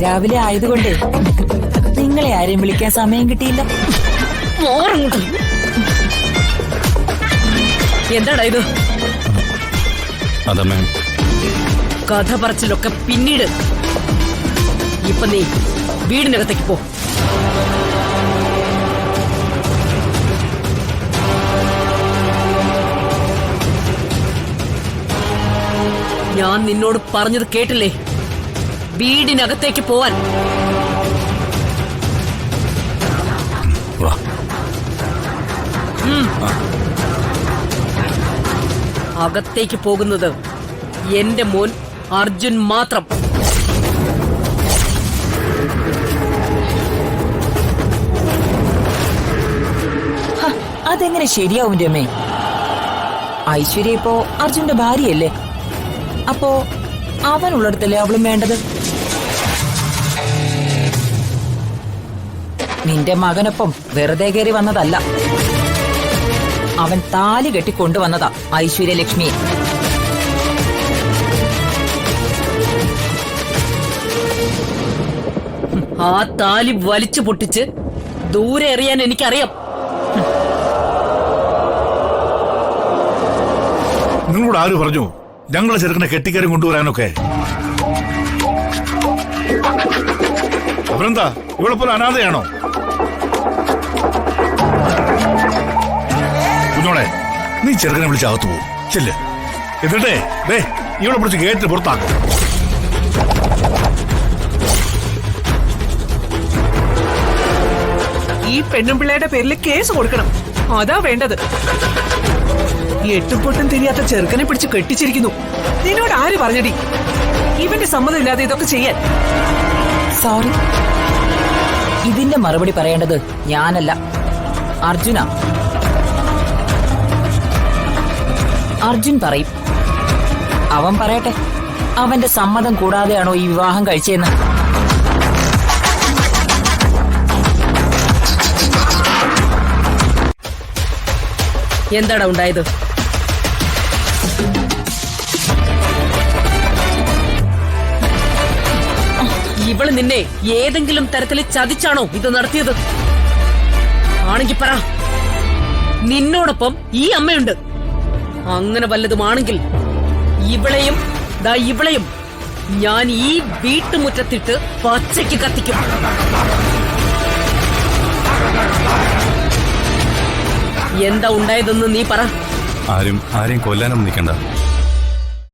അതിരാവിലെ ആയതുകൊണ്ട് നിങ്ങളെ ആരെയും വിളിക്കാൻ സമയം കിട്ടിയില്ല. എന്താടാ ഇത്? അതമ്മേ, കഥ പറച്ചിലൊക്കെ പിന്നീട്. ഇപ്പൊ നീ വീടിനകത്തേക്ക് പോ. ഞാൻ നിന്നോട് പറഞ്ഞത് കേട്ടില്ലേ? വീടിനകത്തേക്ക് പോവാൻ. വാ. അകത്തേക്ക് പോകുന്നത് എന്റെ മോൻ അർജുൻ മാത്രം. അതെങ്ങനെ ശരിയാവും രമേ? ഐശ്വര്യ ഇപ്പോ അർജുന്റെ ഭാര്യയല്ലേ? അപ്പോ അവനുള്ളിടത്തല്ലേ അവളും വേണ്ടത്? നിന്റെ മകനൊപ്പം വെറുതെ കയറി വന്നതല്ല, അവൻ താലി കെട്ടിക്കൊണ്ടുവന്നതാ ഐശ്വര്യലക്ഷ്മിയെ. ആ താലി വലിച്ചു പൊട്ടിച്ച് ദൂരെ എറിയാൻ എനിക്കറിയാം. നിങ്ങളോട് ആര് പറഞ്ഞു ഞങ്ങളെ ചെറുക്കനെ കെട്ടിക്കരം കൊണ്ടുവരാനൊക്കെ? അവരെന്താ ഇവിടെ പോലെ അനാഥയാണോ? കുഞ്ഞോളെ, നീ ചെറുക്കനെ വിളിച്ച് അകത്തു പോകും ചെല്ല്. എന്നിട്ടേ ഇവിടെ പിടിച്ച് ഗേറ്റിന് പുറത്താക്കും. ഈ പെണ്ണുപിള്ളയുടെ പേരിൽ കേസ് കൊടുക്കണം, അതാ വേണ്ടത്. എട്ടുപൊട്ടും തിരിയാത്ത ചെറുക്കനെ പിടിച്ച് കെട്ടിച്ചിരിക്കുന്നു. നിന്നോട് ആര് പറഞ്ഞടി ഇവന്റെ സമ്മതം ഇല്ലാതെ ഇതൊക്കെ ചെയ്യാൻ? സോറി, ഇതിന്റെ മറുപടി പറയേണ്ടത് ഞാനല്ല, അർജുന. അർജുൻ പറയും. അവൻ പറയട്ടെ, അവന്റെ സമ്മതം കൂടാതെയാണോ ഈ വിവാഹം കഴിച്ചതെന്ന്. എന്താടാ ഉണ്ടായത്? ഇവള് നിന്നെ ഏതെങ്കിലും തരത്തിൽ ചതിച്ചാണോ ഇത് നടത്തിയത്? ആണെങ്കി പറ. നിന്നോടൊപ്പം ഈ അമ്മയുണ്ട്. അങ്ങനെ വല്ലതുമാണെങ്കിൽ ഇവളെയും ഇവളെയും ഞാൻ ഈ വീട്ടുമുറ്റത്തിട്ട് പച്ചയ്ക്ക് കത്തിക്കും. എന്താ ഉണ്ടായതെന്ന് നീ പറ. ആരെയും കൊല്ലാനൊന്നും നിൽക്കണ്ട.